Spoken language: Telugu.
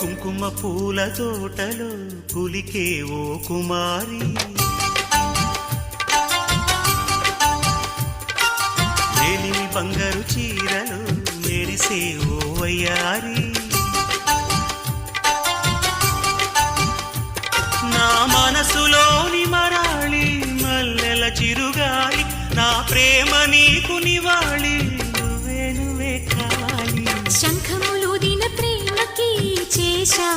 కుంకుమ పూల తోటలో కులికే ఓ కుమారి, మేలిమి బంగారు చీరలు మెరిసే ఓ వయ్యారి, నా మనసులోని మరాళి మల్లెల చిరుగాలి, నా ప్రేమ నీకు నివాళి, నువ్వే నువ్వే కావాలి. శంఖములుదిన ప్రేమకి చేశా